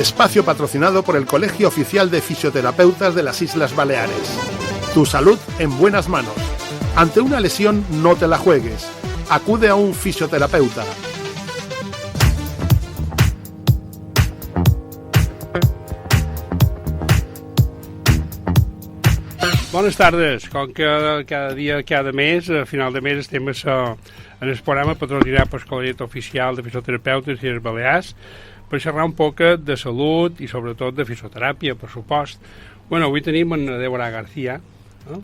espacio patrocinado por el Colegio Oficial de Fisioterapeutas de las Islas Baleares. Tu salud en buenas manos. Ante una lesión no te la juegues. Acude a un fisioterapeuta. Bones tardes. Com que cada dia, cada mes, a final de mes, estem en el programa patrocinat pel Col·legi Oficial de Fisioterapeutes de les Balears per xerrar un poc de salut i sobretot de fisioteràpia, per supost. Bueno, avui tenim en Débora García.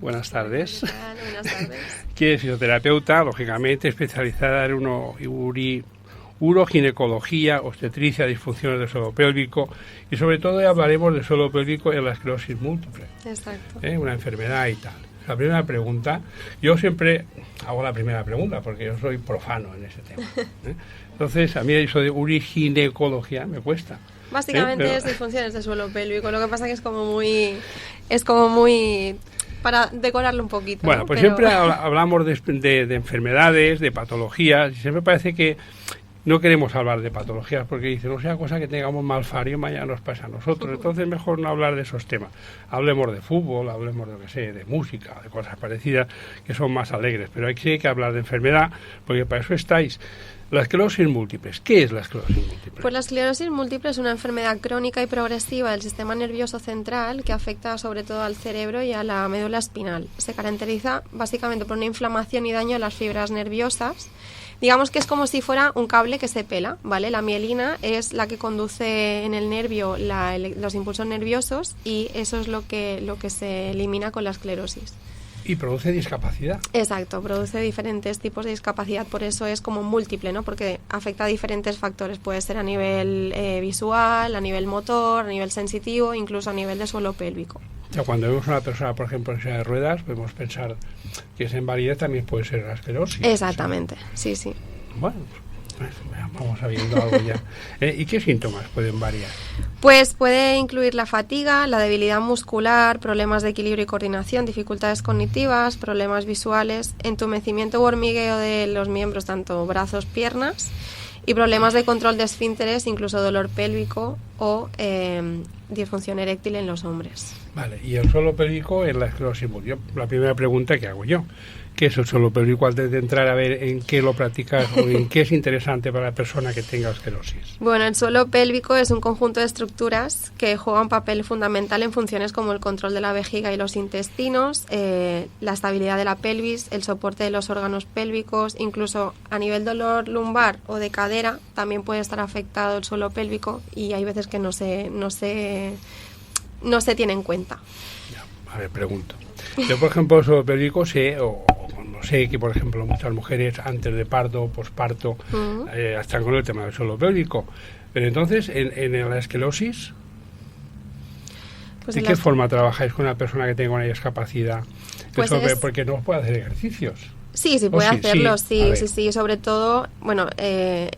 Buenas tardes. Buenas tardes. Que es fisioterapeuta, lógicamente especializada en uroginecología, obstetricia, disfunciones del suelo pélvico y sobre todo hablaremos del suelo pélvico en la esclerosis múltiple. Exacto. Una enfermedad y tal. La primera pregunta, yo siempre hago la primera pregunta porque yo soy profano en ese tema. Entonces, a mí eso de uroginecología me cuesta. Básicamente pero... es disfunciones del suelo pélvico, lo que pasa que es como muy para decorarlo un poquito. Bueno, ¿no? pues pero... siempre hablamos de enfermedades, de patologías, y siempre parece que no queremos hablar de patologías porque dicen, no sea cosa que tengamos malfario, mañana nos pasa a nosotros. Entonces mejor no hablar de esos temas. Hablemos de fútbol, hablemos de lo que sé, de música, de cosas parecidas que son más alegres. Pero hay que hablar de enfermedad porque para eso estáis. La esclerosis múltiple. ¿Qué es la esclerosis múltiple? Pues la esclerosis múltiple es una enfermedad crónica y progresiva del sistema nervioso central que afecta sobre todo al cerebro y a la médula espinal. Se caracteriza básicamente por una inflamación y daño a las fibras nerviosas. Digamos que es como si fuera un cable que se pela, ¿vale? La mielina es la que conduce en el nervio los impulsos nerviosos y eso es lo que se elimina con la esclerosis. Y produce discapacidad. Exacto, produce diferentes tipos de discapacidad, por eso es como múltiple, ¿no? Porque afecta a diferentes factores, puede ser a nivel visual, a nivel motor, a nivel sensitivo, incluso a nivel de suelo pélvico. Ya cuando vemos a una persona, por ejemplo, en silla de ruedas, podemos pensar que esa invalidez también puede ser la esclerosis. Exactamente, sí. Bueno, pues vamos sabiendo algo ya. ¿Y qué síntomas pueden variar? Pues puede incluir la fatiga, la debilidad muscular, problemas de equilibrio y coordinación, dificultades cognitivas, problemas visuales, entumecimiento u hormigueo de los miembros, tanto brazos, piernas, y problemas de control de esfínteres, incluso dolor pélvico o disfunción eréctil en los hombres. Vale, y el suelo pélvico en la esclerosis múltiple. La primera pregunta que hago yo, ¿qué es el suelo pélvico? Antes de entrar a ver en qué lo practicas o en qué es interesante para la persona que tenga esclerosis. Bueno, el suelo pélvico es un conjunto de estructuras que juegan un papel fundamental en funciones como el control de la vejiga y los intestinos, la estabilidad de la pelvis, el soporte de los órganos pélvicos, incluso a nivel dolor lumbar o de cadera también puede estar afectado el suelo pélvico y hay veces que no se tiene en cuenta. Ya, a ver, pregunto. Yo, por ejemplo, el suelo pélvico sé que, por ejemplo, muchas mujeres antes de parto o posparto están con el tema del suelo pélvico. Pero entonces, en la esclerosis, pues ¿de qué forma trabajáis con una persona que tenga una discapacidad? Pues porque no puede hacer ejercicios. Sí, puede hacerlo, sí. Sobre todo, bueno,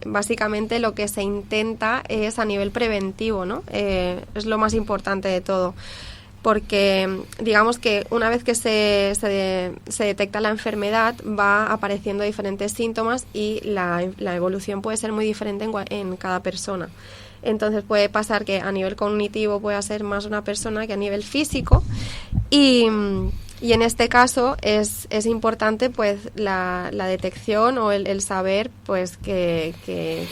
básicamente lo que se intenta es a nivel preventivo, ¿no? Es lo más importante de todo. Porque digamos que una vez que se detecta la enfermedad va apareciendo diferentes síntomas y la evolución puede ser muy diferente en cada persona. Entonces puede pasar que a nivel cognitivo pueda ser más una persona que a nivel físico y en este caso es importante pues la detección o el saber pues que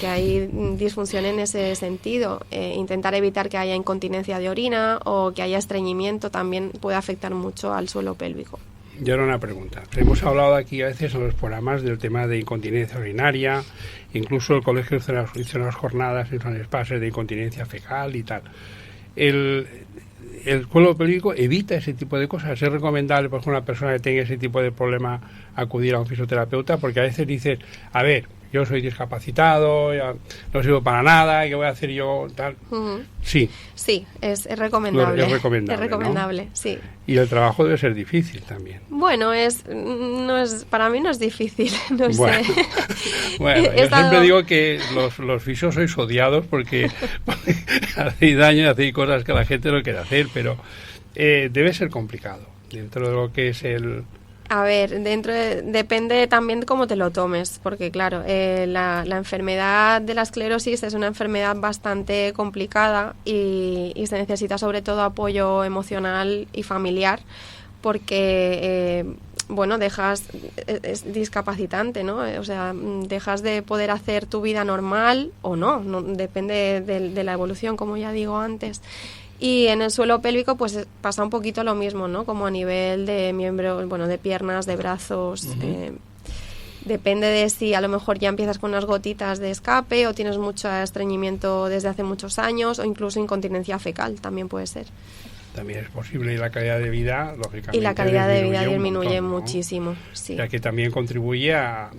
hay disfunción en ese sentido. Intentar evitar que haya incontinencia de orina o que haya estreñimiento también puede afectar mucho al suelo pélvico. Y ahora una pregunta. Hemos hablado aquí a veces en los programas del tema de incontinencia urinaria, incluso el colegio hizo unas jornadas, hizo unos espacios de incontinencia fecal y tal. El suelo pélvico evita ese tipo de cosas. Es recomendable, por ejemplo, una persona que tenga ese tipo de problema acudir a un fisioterapeuta, porque a veces dices, a ver, yo soy discapacitado, ya no sirvo para nada, ¿qué voy a hacer yo? Tal. Uh-huh. Sí, es recomendable. Es recomendable, ¿no? Sí. Y el trabajo debe ser difícil también. Bueno, para mí no es difícil, no sé. Bueno, yo siempre digo que los fisios sois odiados porque hacéis daño y hacéis cosas que la gente no quiere hacer, pero debe ser complicado dentro de lo que es A ver, depende también de cómo te lo tomes, porque claro, la enfermedad de la esclerosis es una enfermedad bastante complicada y se necesita sobre todo apoyo emocional y familiar, porque es discapacitante, ¿no? O sea, dejas de poder hacer tu vida normal o no depende de la evolución, como ya digo antes. Y en el suelo pélvico pues pasa un poquito lo mismo, ¿no? Como a nivel de miembros, de piernas, de brazos. Depende de si a lo mejor ya empiezas con unas gotitas de escape o tienes mucho estreñimiento desde hace muchos años o incluso incontinencia fecal, también puede ser. También es posible, y la calidad de vida, lógicamente, y la calidad de vida disminuye montón, ¿no? Muchísimo, sí. Ya que también contribuye a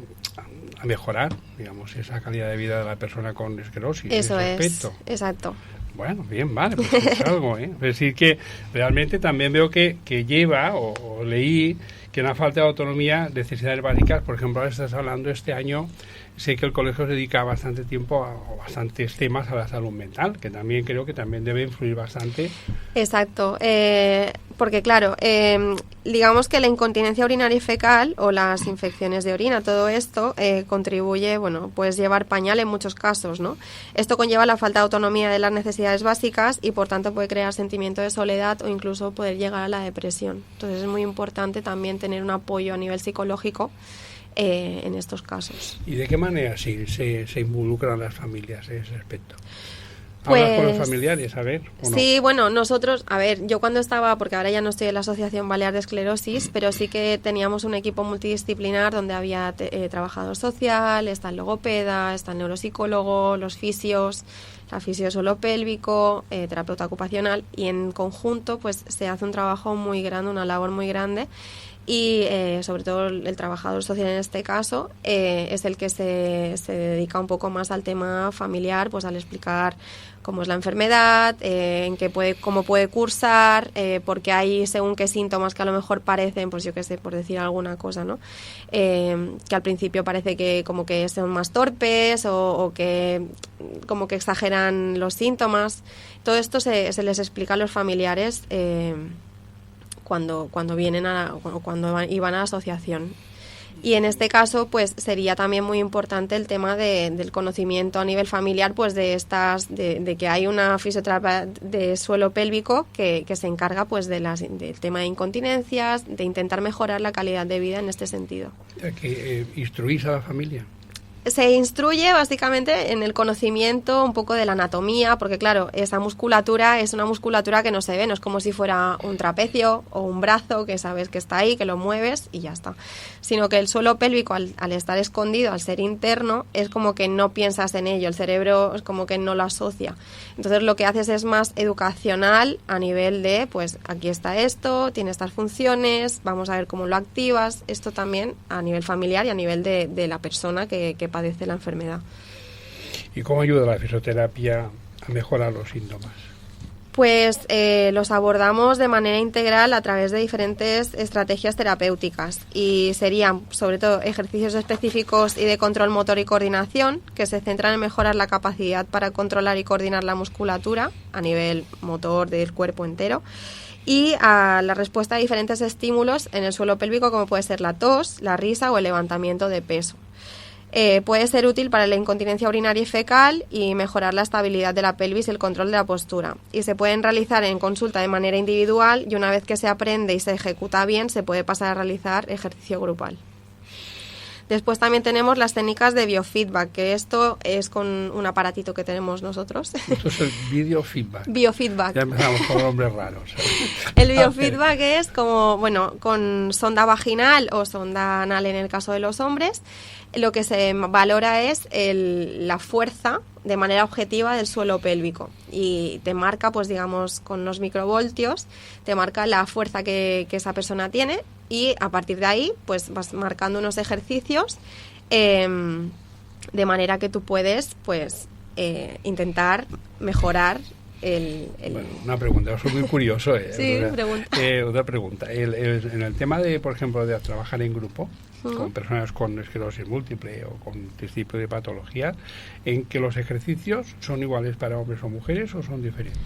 mejorar, digamos, esa calidad de vida de la persona con esclerosis. Eso en ese es, aspecto. exacto. Bueno, bien, vale, pues es algo, ¿eh? Es decir, que realmente también veo que lleva, o leí, que una falta de autonomía, necesidades básicas. Por ejemplo, ahora estás hablando este año, sé que el colegio se dedica bastante tiempo o bastantes temas a la salud mental, que también creo que también debe influir bastante. Exacto, porque claro, digamos que la incontinencia urinaria y fecal o las infecciones de orina, todo esto contribuye, puedes llevar pañal en muchos casos, ¿no? Esto conlleva la falta de autonomía de las necesidades básicas y por tanto puede crear sentimiento de soledad o incluso poder llegar a la depresión. Entonces es muy importante también tener un apoyo a nivel psicológico en estos casos. ¿Y de qué manera se involucran las familias en ese aspecto? Pues, ¿Hablas con los familiares, a ver? ¿O no? Sí, nosotros, yo cuando estaba, porque ahora ya no estoy en la Asociación Balear de Esclerosis, pero sí que teníamos un equipo multidisciplinar donde había trabajador social, está el logopeda, está el neuropsicólogo, los fisios, la fisio suelo pélvico, terapeuta ocupacional, y en conjunto pues se hace un trabajo muy grande, una labor muy grande. Y sobre todo el trabajador social en este caso es el que se dedica un poco más al tema familiar, pues al explicar cómo es la enfermedad, cómo puede cursar, porque hay según qué síntomas que a lo mejor parecen, pues yo qué sé, por decir alguna cosa, ¿no? Que al principio parece que como que son más torpes o que como que exageran los síntomas. Todo esto se les explica a los familiares cuando iban a la asociación. Y en este caso pues sería también muy importante el tema del conocimiento a nivel familiar, pues de que hay una fisioterapia de suelo pélvico que se encarga pues del tema de incontinencias, de intentar mejorar la calidad de vida en este sentido. ¿Que instruís a la familia? Se instruye básicamente en el conocimiento un poco de la anatomía, porque claro, esa musculatura es una musculatura que no se ve, no es como si fuera un trapecio o un brazo que sabes que está ahí, que lo mueves y ya está, sino que el suelo pélvico al estar escondido, al ser interno, es como que no piensas en ello, el cerebro es como que no lo asocia. Entonces lo que haces es más educacional a nivel de, pues aquí está esto, tiene estas funciones, vamos a ver cómo lo activas, esto también a nivel familiar y a nivel de la persona que padece la enfermedad. ¿Y cómo ayuda la fisioterapia a mejorar los síntomas? Pues los abordamos de manera integral a través de diferentes estrategias terapéuticas y serían sobre todo ejercicios específicos y de control motor y coordinación que se centran en mejorar la capacidad para controlar y coordinar la musculatura a nivel motor del cuerpo entero y a la respuesta a diferentes estímulos en el suelo pélvico como puede ser la tos, la risa o el levantamiento de peso. Puede ser útil para la incontinencia urinaria y fecal y mejorar la estabilidad de la pelvis y el control de la postura. Y se pueden realizar en consulta de manera individual y una vez que se aprende y se ejecuta bien, se puede pasar a realizar ejercicio grupal. Después también tenemos las técnicas de biofeedback, que esto es con un aparatito que tenemos nosotros. Esto es el biofeedback. Biofeedback. Ya empezamos con nombres raros. El biofeedback es como, con sonda vaginal o sonda anal en el caso de los hombres. Lo que se valora es la fuerza de manera objetiva del suelo pélvico y te marca, pues digamos, con unos microvoltios, te marca la fuerza que esa persona tiene y a partir de ahí pues vas marcando unos ejercicios de manera que tú puedes pues intentar mejorar Bueno, una pregunta, yo soy muy curioso. Sí, pregunta. Otra pregunta. En el tema de, por ejemplo, de trabajar en grupo, con personas con esclerosis múltiple o con este tipo de patologías, ¿en que los ejercicios son iguales para hombres o mujeres o son diferentes?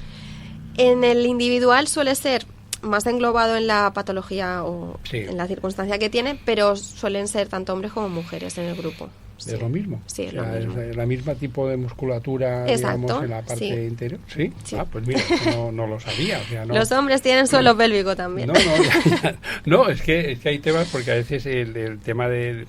En el individual suele ser más englobado en la patología o en la circunstancia que tiene, pero suelen ser tanto hombres como mujeres en el grupo. ¿Es lo mismo? Sí, es lo mismo. ¿Es la misma tipo de musculatura, digamos, en la parte interior? ¿Sí? Pues mira, no lo sabía. O sea, no. Los hombres tienen suelo pélvico también. No, es que hay temas, porque a veces el tema de,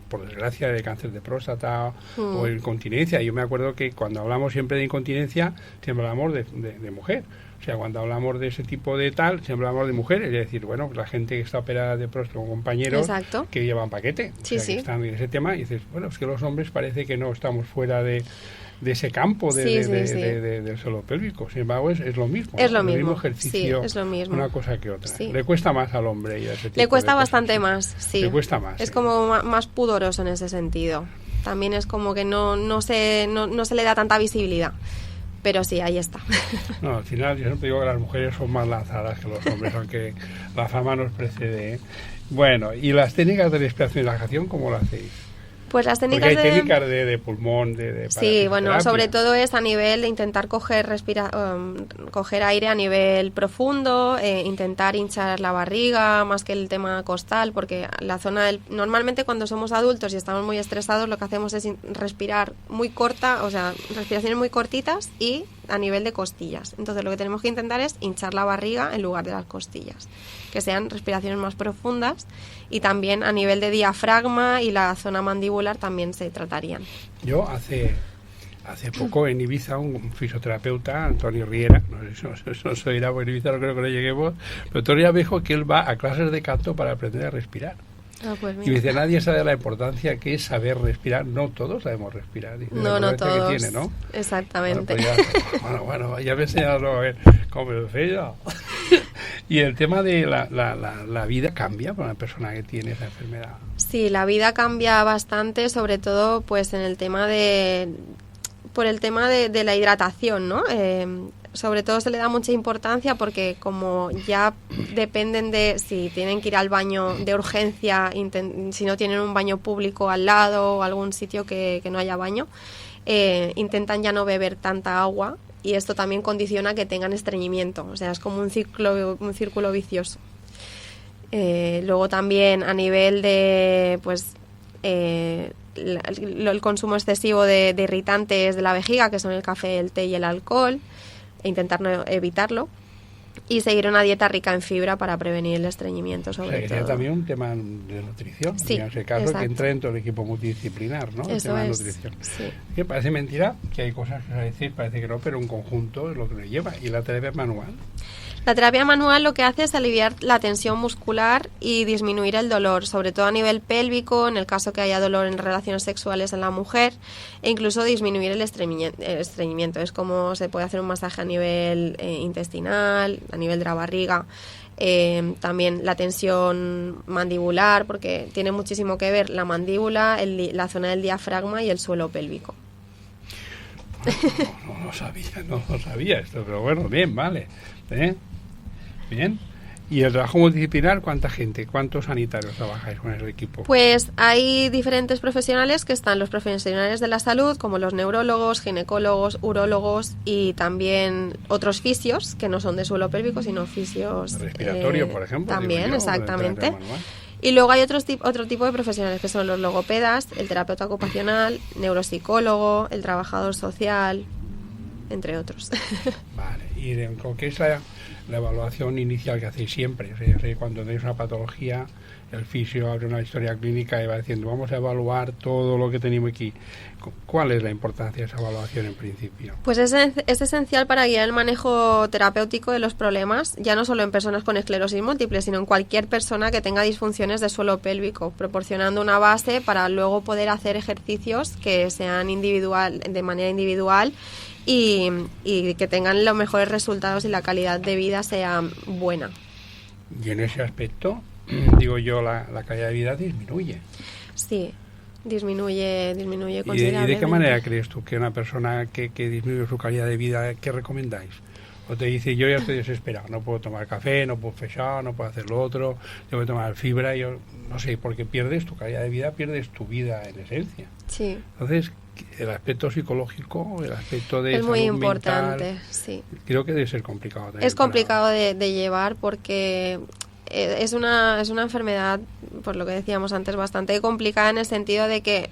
por desgracia, de cáncer de próstata o incontinencia. Yo me acuerdo que cuando hablamos siempre de incontinencia, siempre hablamos de mujer. O sea, cuando hablamos de ese tipo de tal, siempre hablamos de mujeres. Es decir, bueno, la gente que está operada de próstata con compañeros que llevan paquete. Que están en ese tema y dices, bueno, es que los hombres parece que no estamos fuera de ese campo del suelo pélvico. Sin embargo, es lo mismo. Es lo mismo. El mismo ejercicio, es lo mismo. Una cosa que otra. Le cuesta más al hombre. Y a ese tipo le cuesta de bastante más, sí. Le cuesta más. Es como más pudoroso en ese sentido. También es como que no se le da tanta visibilidad. Pero sí, ahí está. No, al final yo siempre digo que las mujeres son más lanzadas que los hombres, aunque la fama nos precede, ¿eh? Bueno, ¿y las técnicas de respiración y relajación cómo lo hacéis? Pues las técnicas porque hay técnicas de pulmón, sí, bueno, sobre todo es a nivel de intentar coger aire a nivel profundo, intentar hinchar la barriga más que el tema costal, porque la zona normalmente cuando somos adultos y estamos muy estresados lo que hacemos es respirar muy corta, o sea, respiraciones muy cortitas y a nivel de costillas. Entonces lo que tenemos que intentar es hinchar la barriga en lugar de las costillas, que sean respiraciones más profundas, y también a nivel de diafragma y la zona mandibular también se tratarían. Yo hace poco en Ibiza un fisioterapeuta, Antonio Riera, no sé si nos oirá, porque en Ibiza no creo que no lleguemos, pero Antonio me dijo que él va a clases de canto para aprender a respirar. Pues y me dice, nadie sabe la importancia que es saber respirar. No todos sabemos respirar. No todos. Que tiene, ¿no? Exactamente. Bueno, ya me he enseñado a ver cómo me lo sé yo. Y el tema de la vida cambia para una persona que tiene esa enfermedad. Sí, la vida cambia bastante, sobre todo pues en el tema por el tema de la hidratación, ¿no? Sobre todo se le da mucha importancia porque como ya dependen de si tienen que ir al baño de urgencia, si no tienen un baño público al lado o algún sitio que no haya baño, intentan ya no beber tanta agua, y esto también condiciona que tengan estreñimiento, o sea, es como un círculo vicioso. Luego también a nivel de pues el consumo excesivo de irritantes de la vejiga, que son el café, el té y el alcohol, e intentar evitarlo, y seguir una dieta rica en fibra para prevenir el estreñimiento, sobre todo. Sería también un tema de nutrición, sí, en ese caso, que entra dentro del equipo multidisciplinar, ¿no? Eso el tema de es, nutrición. sí. Que parece mentira, que hay cosas que se va a decir, parece que no, pero un conjunto es lo que nos lleva. ¿Y la terapia manual? La terapia manual lo que hace es aliviar la tensión muscular y disminuir el dolor, sobre todo a nivel pélvico, en el caso que haya dolor en relaciones sexuales en la mujer, e incluso disminuir el estreñimiento. Es como se puede hacer un masaje a nivel intestinal, a nivel de la barriga. También la tensión mandibular, porque tiene muchísimo que ver la mandíbula, la zona del diafragma y el suelo pélvico. No lo sabía esto, pero bueno, bien, vale. Bien. ¿Y el trabajo multidisciplinar, cuántos sanitarios trabajáis con el equipo? Pues hay diferentes profesionales, que están los profesionales de la salud, como los neurólogos, ginecólogos, urólogos, y también otros fisios, que no son de suelo pélvico, sino fisios... Respiratorio, por ejemplo. También, exactamente. Y luego hay otro tipo de profesionales, que son los logopedas, el terapeuta ocupacional, neuropsicólogo, el trabajador social, entre otros. Vale, y con qué es la evaluación inicial que hacéis siempre. O sea, cuando tenéis una patología, el fisio abre una historia clínica y va diciendo, vamos a evaluar todo lo que tenemos aquí. ¿Cuál es la importancia de esa evaluación en principio? Pues es esencial para guiar el manejo terapéutico de los problemas, ya no solo en personas con esclerosis múltiple, sino en cualquier persona que tenga disfunciones de suelo pélvico, proporcionando una base para luego poder hacer ejercicios que sean de manera individual, y que tengan los mejores resultados y la calidad de vida sea buena. Y en ese aspecto, digo yo, la calidad de vida disminuye. Sí, disminuye considerablemente. ¿Y de qué manera crees tú que una persona que disminuye su calidad de vida, qué recomendáis? O te dice, yo ya estoy desesperado, no puedo tomar café, no puedo fechar, no puedo hacer lo otro, tengo que tomar fibra, yo no sé, porque pierdes tu calidad de vida, pierdes tu vida en esencia. Sí. Entonces, el aspecto psicológico, el aspecto de es muy salud importante, mental, sí. Creo que debe ser complicado también. Es complicado de llevar porque es una enfermedad, por lo que decíamos antes, bastante complicada en el sentido de que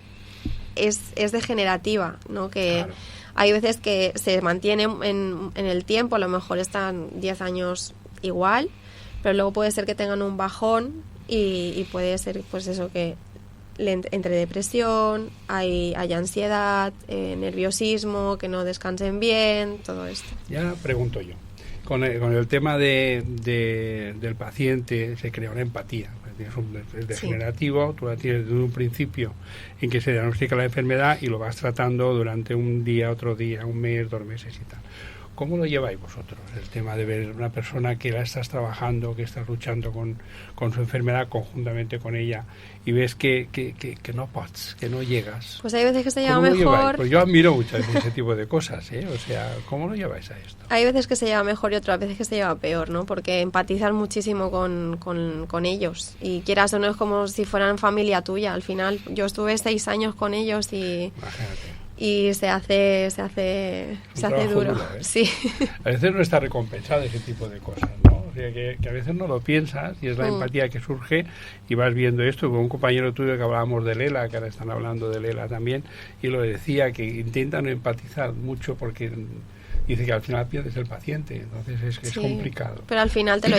es degenerativa, ¿no? Que claro. Hay veces que se mantiene en el tiempo, a lo mejor están 10 años igual, pero luego puede ser que tengan un bajón y puede ser pues eso, que entre depresión, hay ansiedad, nerviosismo, que no descansen bien, todo esto. Ya pregunto yo, con el tema del paciente se crea una empatía. Es degenerativo, sí. Tú la tienes desde un principio en que se diagnostica la enfermedad y lo vas tratando durante un día, otro día, un mes, 2 meses y tal. ¿Cómo lo lleváis vosotros? El tema de ver una persona que la estás trabajando, que estás luchando con su enfermedad conjuntamente con ella y ves que no pots, que no llegas. Pues hay veces que se lleva mejor. Pues yo admiro muchas veces ese tipo de cosas, ¿eh? O sea, ¿cómo lo lleváis a esto? Hay veces que se lleva mejor y otras veces que se lleva peor, ¿no? Porque empatizas muchísimo con ellos. Y quieras o no, es como si fueran familia tuya. Al final, yo estuve 6 años con ellos y... Imagínate. Y se hace duro, duro, ¿eh? Sí. A veces no está recompensado ese tipo de cosas, ¿no? O sea, que a veces no lo piensas y es la empatía que surge y vas viendo esto. Con un compañero tuyo que hablábamos de Lela, que ahora están hablando de Lela también, y lo decía, que intentan empatizar mucho porque dice que al final pierdes el paciente, entonces es complicado. Pero al final te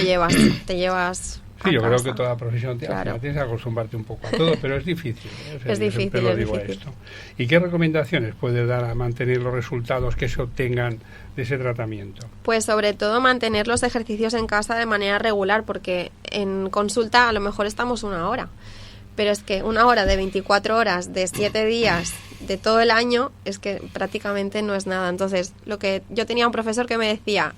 llevas Sí, yo creo que toda profesión tienes que acostumbrarte un poco a todo, pero es difícil. O sea, es difícil. Esto. ¿Y qué recomendaciones puedes dar a mantener los resultados que se obtengan de ese tratamiento? Pues sobre todo mantener los ejercicios en casa de manera regular, porque en consulta a lo mejor estamos 1 hora, pero es que 1 hora de 24 horas, de 7 días, de todo el año, es que prácticamente no es nada. Entonces, yo tenía un profesor que me decía,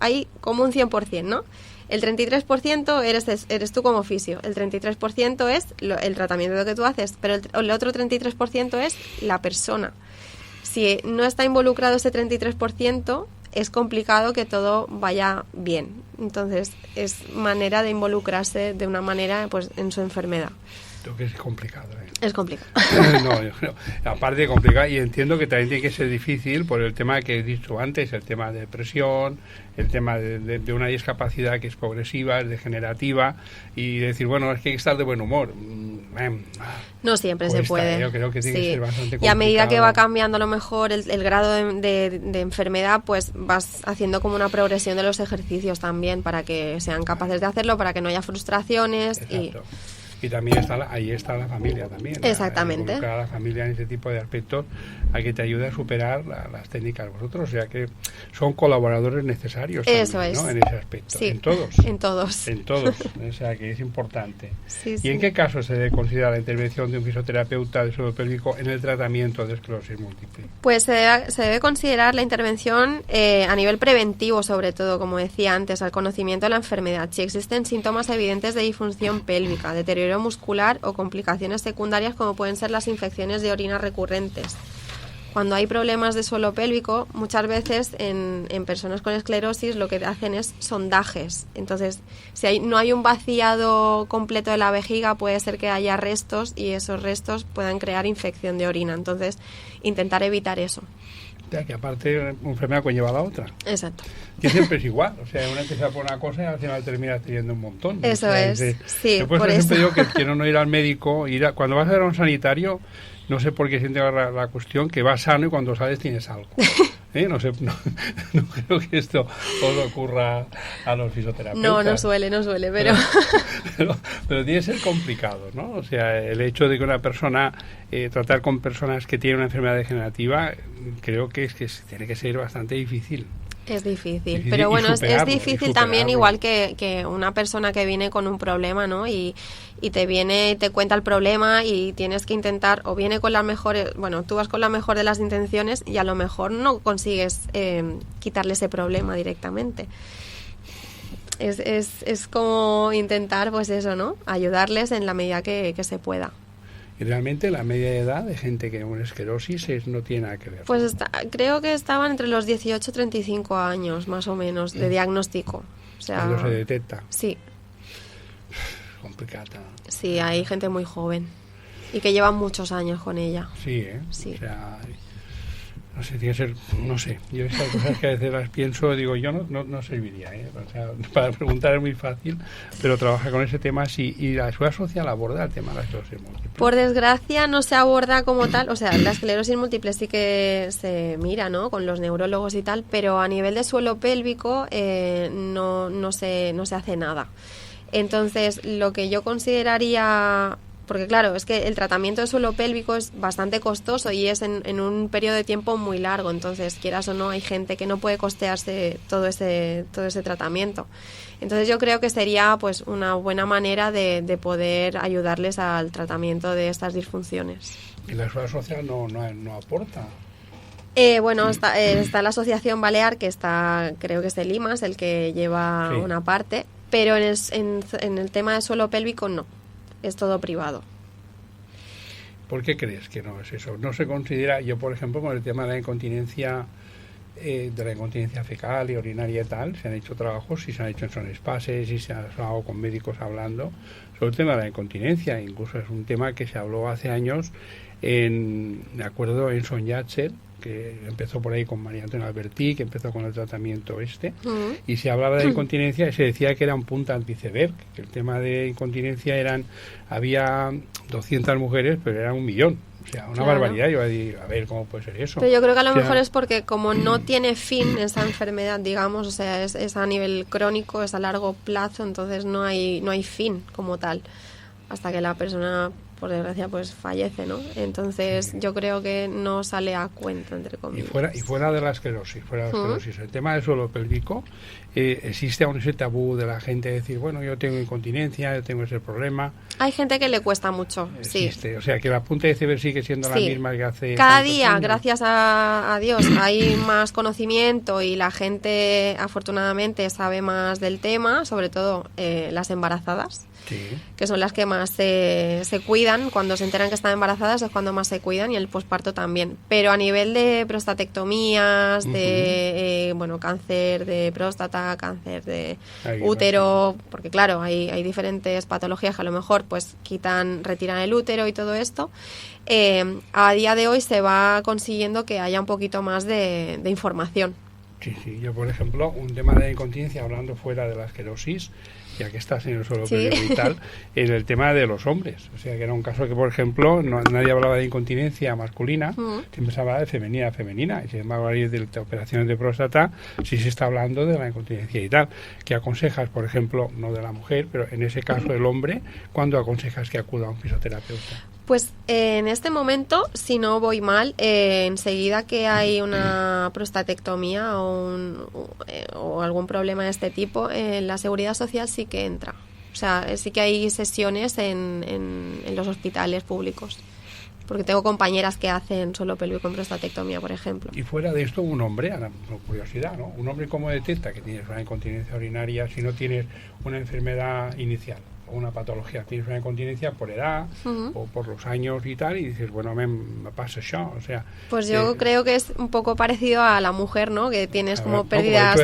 hay como un 100%, ¿no? El 33% eres tú como fisio, el 33% es el tratamiento que tú haces, pero el otro 33% es la persona. Si no está involucrado ese 33%, es complicado que todo vaya bien. Entonces, es manera de involucrarse de una manera pues en su enfermedad. Creo que es complicado, ¿eh? Es complicado. No, aparte de complicado, y entiendo que también tiene que ser difícil por el tema que he dicho antes, el tema de depresión, el tema de una discapacidad que es progresiva, es degenerativa, y decir, bueno, es que hay que estar de buen humor. No siempre se puede. Yo creo que tiene que ser bastante complicado. Y a medida que va cambiando a lo mejor el grado de enfermedad, pues vas haciendo como una progresión de los ejercicios también para que sean capaces de hacerlo, para que no haya frustraciones. Exacto. Y también ahí está la familia también. Exactamente. La familia en ese tipo de aspectos a que te ayude a superar las técnicas vosotros. O sea que son colaboradores necesarios Eso también, es. ¿no? En ese aspecto. Sí. En todos. En todos. O sea que es importante. Sí, ¿Y en qué caso se debe considerar la intervención de un fisioterapeuta de suelo pélvico en el tratamiento de esclerosis múltiple? Pues se debe considerar la intervención a nivel preventivo, sobre todo, como decía antes, al conocimiento de la enfermedad. Si existen síntomas evidentes de disfunción pélvica, deterioro muscular o complicaciones secundarias como pueden ser las infecciones de orina recurrentes. Cuando hay problemas de suelo pélvico, muchas veces en personas con esclerosis lo que hacen es sondajes. Entonces, si no hay un vaciado completo de la vejiga, puede ser que haya restos y esos restos puedan crear infección de orina. Entonces, intentar evitar eso. Que aparte una enfermedad conlleva a la otra. Exacto. Que siempre es igual, o sea, una empieza por una cosa y al final termina teniendo un montón. Eso, o sea, es. Sí, por eso siempre digo que quiero no ir al médico, cuando vas a ver a un sanitario, no sé por qué siente la cuestión que vas sano y cuando sales tienes algo. No sé, no creo que esto os ocurra a los fisioterapeutas. No suele, pero tiene que ser complicado, ¿no? O sea, el hecho de que una persona, tratar con personas que tienen una enfermedad degenerativa, creo que tiene que ser bastante difícil. Es difícil, pero bueno, es difícil también, igual que una persona que viene con un problema, ¿no? Y te viene y te cuenta el problema y tienes que intentar, o viene con las mejores, bueno, tú vas con la mejor de las intenciones y a lo mejor no consigues quitarle ese problema directamente. Es como intentar, pues eso, ¿no? Ayudarles en la medida que se pueda. Y realmente la media de edad de gente que con esclerosis no tiene nada que ver. Pues creo que estaban entre los 18 y 35 años, más o menos, de diagnóstico. O sea, cuando se detecta. Sí. Complicada. Sí, hay gente muy joven. y que llevan muchos años con ella. Sí, Sí. O sea, no sé, tiene que ser, no sé, yo esas cosas que a veces las pienso, digo, yo no serviría, o sea, para preguntar es muy fácil, pero trabaja con ese tema sí, y la seguridad social aborda el tema de la esclerosis múltiple. Por desgracia no se aborda como tal, o sea, la esclerosis múltiple sí que se mira, ¿no?, con los neurólogos y tal, pero a nivel de suelo pélvico no se hace nada. Entonces, lo que yo consideraría... Porque claro, es que el tratamiento de suelo pélvico es bastante costoso y es en un periodo de tiempo muy largo. Entonces, quieras o no, hay gente que no puede costearse todo ese tratamiento. Entonces, yo creo que sería pues una buena manera de poder ayudarles al tratamiento de estas disfunciones. ¿Y la seguridad social no aporta? Bueno, está la Asociación Balear, que creo que es el IMAS, el que lleva una parte, pero en el tema de suelo pélvico no. Es todo privado. ¿Por qué crees que no es eso? No se considera, yo por ejemplo, con el tema de la incontinencia fecal y urinaria y tal, se han hecho trabajos y se han hecho en Sonespases y se ha hablado con médicos hablando sobre el tema de la incontinencia. Incluso es un tema que se habló hace años en Son Yatzer, que empezó por ahí con María Antonia Albertí, que empezó con el tratamiento y se hablaba de incontinencia y se decía que era un punta al iceberg, que el tema de incontinencia había 200 mujeres, pero eran 1 millón. O sea, una barbaridad. Yo iba a ver cómo puede ser eso. Pero yo creo que a lo mejor es porque como no tiene fin esa enfermedad, digamos, o sea, es a nivel crónico, es a largo plazo, entonces no hay fin como tal, hasta que la persona, por desgracia, pues fallece, ¿no? Entonces yo creo que no sale a cuenta, entre comillas. Y fuera de la esclerosis, el tema del suelo pélvico, existe aún ese tabú de la gente decir, bueno, yo tengo incontinencia, yo tengo ese problema. Hay gente que le cuesta mucho, existe. Sí. O sea, que la punta de iceberg sigue siendo la misma que hace... Cada día, años. Gracias a Dios, hay más conocimiento y la gente, afortunadamente, sabe más del tema, sobre todo las embarazadas. Sí. Que son las que más se cuidan. Cuando se enteran que están embarazadas es cuando más se cuidan, y el posparto también. Pero a nivel de prostatectomías, de cáncer de próstata, cáncer de útero, porque claro, hay diferentes patologías que a lo mejor pues retiran el útero y todo esto, a día de hoy se va consiguiendo que haya un poquito más de información. Sí, yo por ejemplo, un tema de incontinencia, hablando fuera de la esclerosis, ya que estás en el suelo pélvico y tal, en el tema de los hombres. O sea, que era un caso que, por ejemplo, nadie hablaba de incontinencia masculina, siempre se hablaba de femenina. Y sin embargo, a raíz de operaciones de próstata, sí se está hablando de la incontinencia y tal. ¿Qué aconsejas, por ejemplo, no de la mujer, pero en ese caso del hombre, cuándo aconsejas que acuda a un fisioterapeuta? Pues en este momento, si no voy mal, enseguida que hay una prostatectomía o algún problema de este tipo, la Seguridad Social sí que entra. O sea, sí que hay sesiones en los hospitales públicos. Porque tengo compañeras que hacen suelo pélvico con prostatectomía, por ejemplo. Y fuera de esto, un hombre, por curiosidad, ¿no? Un hombre, ¿cómo detecta que tienes una incontinencia urinaria si no tienes una enfermedad inicial? Una patología, tienes una incontinencia por edad o por los años y tal, y dices, bueno, me pasa eso, o sea... Pues yo creo que es un poco parecido a la mujer, ¿no? Que tienes como pérdidas,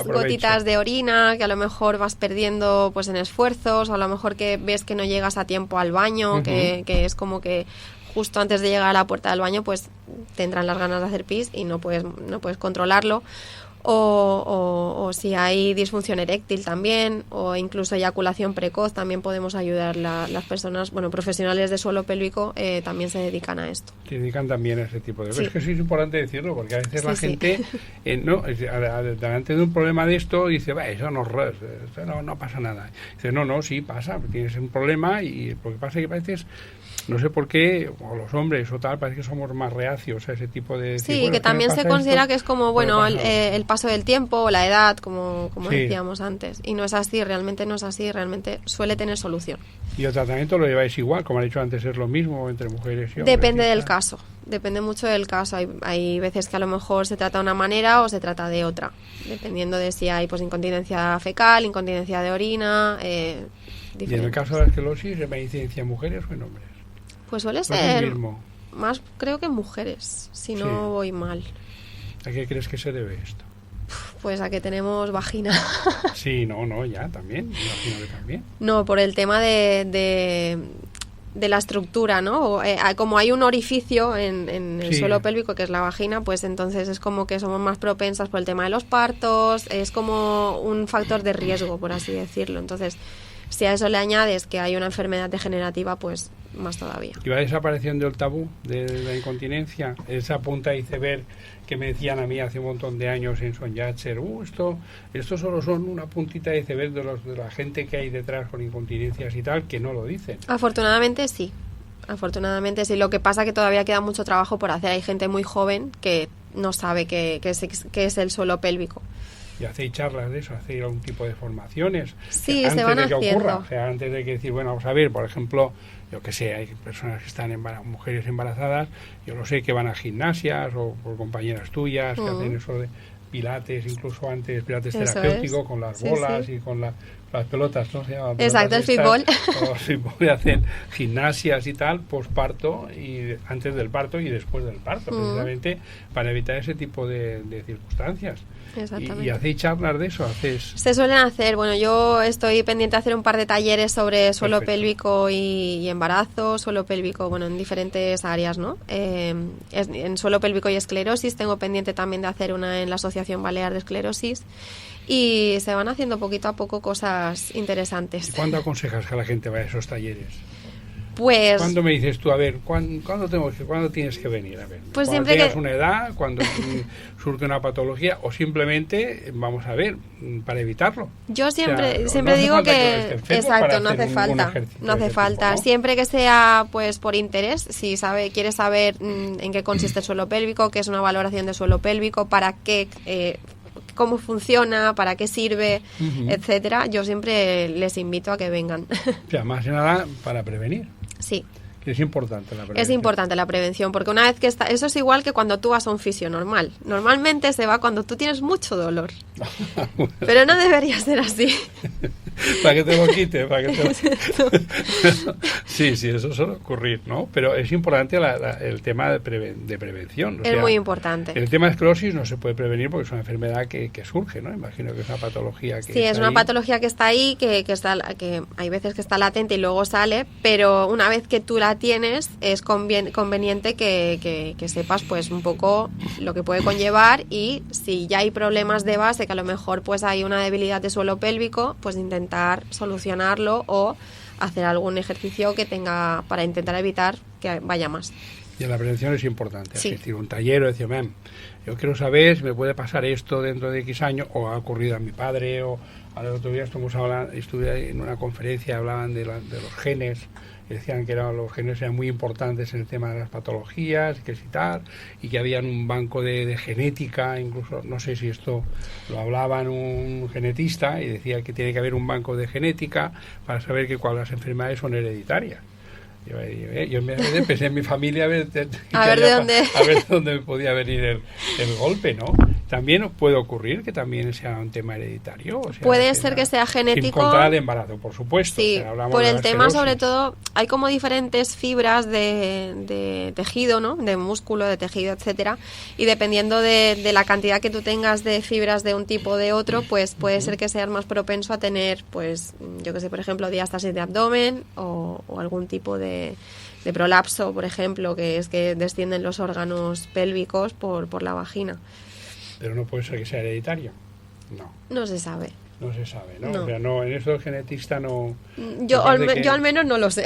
gotitas de orina, que a lo mejor vas perdiendo pues en esfuerzos, o a lo mejor que ves que no llegas a tiempo al baño, que es como que justo antes de llegar a la puerta del baño pues te entran las ganas de hacer pis y no puedes controlarlo. O si hay disfunción eréctil también, o incluso eyaculación precoz, también podemos ayudar. Las personas, profesionales de suelo pélvico también se dedican a esto. Se dedican también a ese tipo de cosas. Es que sí es importante decirlo, porque a veces la gente, delante de un problema de esto, dice, eso no pasa nada. Dice, no, sí pasa, tienes un problema, y lo que pasa es que a veces... No sé por qué, o los hombres o tal, parece que somos más reacios a ese tipo de... Sí, que también se considera que es como, el paso del tiempo o la edad, como decíamos antes. Y no es así, realmente no es así, realmente suele tener solución. ¿Y el tratamiento lo lleváis igual? Como ha dicho antes, ¿es lo mismo entre mujeres y hombres? Depende del caso, depende mucho del caso. Hay veces que a lo mejor se trata de una manera o se trata de otra, dependiendo de si hay incontinencia fecal, incontinencia de orina, ¿Y en el caso de la esclerosis, ¿es incidencia en mujeres o en hombres? Pues suele ser más, creo que en mujeres, si no voy mal. ¿A qué crees que se debe esto? Pues a que tenemos vagina. Sí, ya, también, me imagino que también. No, por el tema de la estructura, ¿no? Como hay un orificio en el suelo pélvico, que es la vagina, pues entonces es como que somos más propensas por el tema de los partos, es como un factor de riesgo, por así decirlo. Entonces, si a eso le añades que hay una enfermedad degenerativa, pues más todavía. ¿Y va desapareciendo el tabú de la incontinencia? Esa punta de iceberg que me decían a mí hace un montón de años en Sonjatser, esto solo son una puntita de iceberg de la gente que hay detrás con incontinencias y tal, que no lo dicen. Afortunadamente sí. Lo que pasa es que todavía queda mucho trabajo por hacer. Hay gente muy joven que no sabe qué es el suelo pélvico. ¿Y hacéis charlas de eso? ¿Hacéis algún tipo de formaciones? Sí, se van haciendo. Antes de que ocurra, o sea, antes de que decir, bueno, vamos a ver, por ejemplo, yo que sé, hay personas que están mujeres embarazadas, yo lo sé, que van a gimnasias o por compañeras tuyas, que hacen eso de pilates, incluso antes pilates terapéutico, con las bolas y con las pelotas, ¿no? Exacto, el fútbol. Y hacen gimnasias y tal, posparto, y antes del parto y después del parto, precisamente para evitar ese tipo de circunstancias. Exactamente. ¿Y hacéis charlas de eso? Se suelen hacer. Bueno, yo estoy pendiente de hacer un par de talleres sobre suelo pélvico y embarazo, suelo pélvico, bueno, en diferentes áreas, ¿no? En suelo pélvico y esclerosis tengo pendiente también de hacer una en la Asociación Balear de Esclerosis, y se van haciendo poquito a poco cosas interesantes. ¿Y cuándo aconsejas que la gente vaya a esos talleres? Pues, ¿cuándo me dices tú, a ver, ¿cuándo tienes que venir? A ver, pues cuando siempre tienes que... una edad, cuando surge una patología, o simplemente, vamos a ver, para evitarlo. Yo siempre digo que exacto, no hace falta. ¿No? Siempre que sea pues por interés, si quieres saber en qué consiste el suelo pélvico, qué es una valoración de suelo pélvico, para qué... cómo funciona, para qué sirve, etcétera, yo siempre les invito a que vengan. O sea, más que nada para prevenir. Sí. Es importante la prevención. Es importante la prevención, porque una vez que está... Eso es igual que cuando tú vas a un fisio normal. Normalmente se va cuando tú tienes mucho dolor. Pero no debería ser así. Para que te lo quite, Sí, eso suele ocurrir, ¿no? Pero es importante el tema de prevención. Es muy importante. El tema de esclerosis no se puede prevenir porque es una enfermedad que surge, ¿no? Imagino que es una patología que... Sí, es una patología que está ahí, que hay veces que está latente y luego sale, pero una vez que tú la tienes, es conveniente que sepas pues un poco lo que puede conllevar, y si ya hay problemas de base, que a lo mejor pues hay una debilidad de suelo pélvico, pues intentar solucionarlo o hacer algún ejercicio que tenga para intentar evitar que vaya más. Y la prevención es importante, sí. Asistir a un taller o decir, yo quiero saber si me puede pasar esto dentro de X años, o ha ocurrido a mi padre, o al otro día estuve en una conferencia, hablaban de los genes, y decían que los genes eran muy importantes en el tema de las patologías, que sí tal, y que habían un banco de genética, incluso, no sé si esto lo hablaban un genetista, y decía que tiene que haber un banco de genética para saber que cuáles las enfermedades son hereditarias. Yo pensé en mi familia a ver de dónde me podía venir el golpe, ¿no? También puede ocurrir que también sea un tema hereditario. O sea, puede ser que sea genético. Sin contar el embarazo, por supuesto. Sí, o sea, por el tema sobre todo, hay como diferentes fibras de tejido, ¿no? De músculo, de tejido, etcétera. Y dependiendo de la cantidad que tú tengas de fibras de un tipo o de otro, pues puede ser que seas más propenso a tener, pues, yo que sé, por ejemplo, diástasis de abdomen o algún tipo de prolapso, por ejemplo, que es que descienden los órganos pélvicos por la vagina. Pero no puede ser que sea hereditario. No se sabe. No se sabe, ¿no? O sea, no, en eso el genetista no... Yo al menos no lo sé.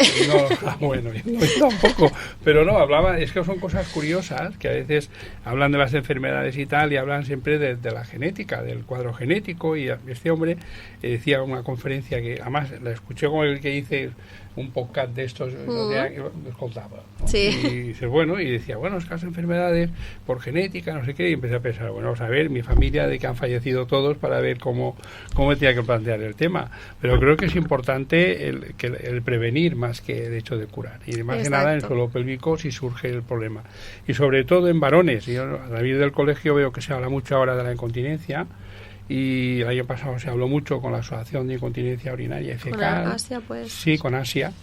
Bueno, yo tampoco. Pero no, es que son cosas curiosas, que a veces hablan de las enfermedades y tal, y hablan siempre de la genética, del cuadro genético, y este hombre decía en una conferencia que, además, la escuché con el que hice un podcast de estos, nos contaba, ¿no? Sí. Y dices, y decía, es que las enfermedades por genética, no sé qué, y empecé a pensar, vamos a ver, mi familia, de que han fallecido todos, para ver cómo me tenía que plantear el tema. Pero creo que es importante el prevenir más que el hecho de curar. Y más que nada en el suelo pélvico si surge el problema. Y sobre todo en varones. Yo a raíz del colegio veo que se habla mucho ahora de la incontinencia, y el año pasado se habló mucho con la Asociación de Incontinencia Urinaria y Fecal. Con Asia, pues. Sí, con Asia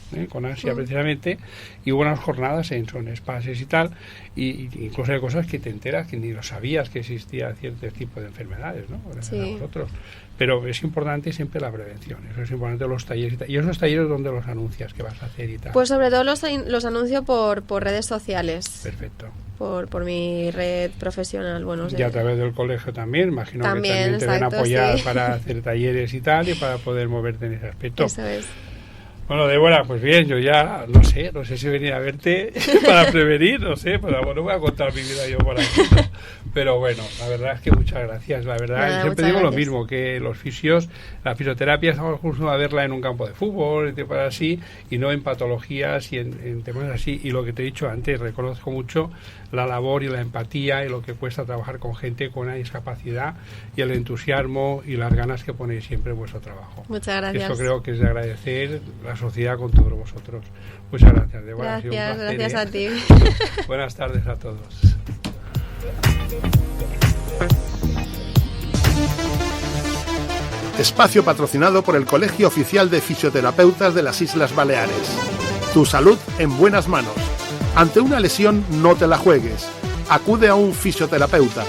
precisamente, y hubo unas jornadas en Son Espases y tal, y incluso hay cosas que te enteras que ni lo sabías que existía cierto tipo de enfermedades, ¿no? Nosotros. Pero es importante siempre la prevención, eso es importante, los talleres y tal. ¿Y esos talleres dónde los anuncias que vas a hacer y tal? Pues sobre todo los anuncio por redes sociales. Perfecto. Por mi red profesional, bueno, y a través del colegio también, imagino que también te exacto, ven apoyar sí. para hacer talleres y tal, y para poder moverte en ese aspecto. Eso es. Bueno, Débora, pues bien, yo ya no sé si venir a verte para prevenir, no sé, pero bueno, voy a contar mi vida yo por aquí, ¿no? Pero bueno, la verdad es que muchas gracias, la verdad, siempre digo lo mismo, que los fisios, la fisioterapia estamos acostumbrados a verla en un campo de fútbol, y temas así, y no en patologías y en temas así, y lo que te he dicho antes, reconozco mucho la labor y la empatía y lo que cuesta trabajar con gente con una discapacidad y el entusiasmo y las ganas que ponéis siempre en vuestro trabajo. Muchas gracias. Eso creo que es de agradecer la sociedad con todos vosotros. Muchas gracias, Débora. Gracias a ti. Buenas tardes a todos. Espacio patrocinado por el Colegio Oficial de Fisioterapeutas de las Islas Baleares. Tu salud en buenas manos. Ante una lesión no te la juegues. Acude a un fisioterapeuta.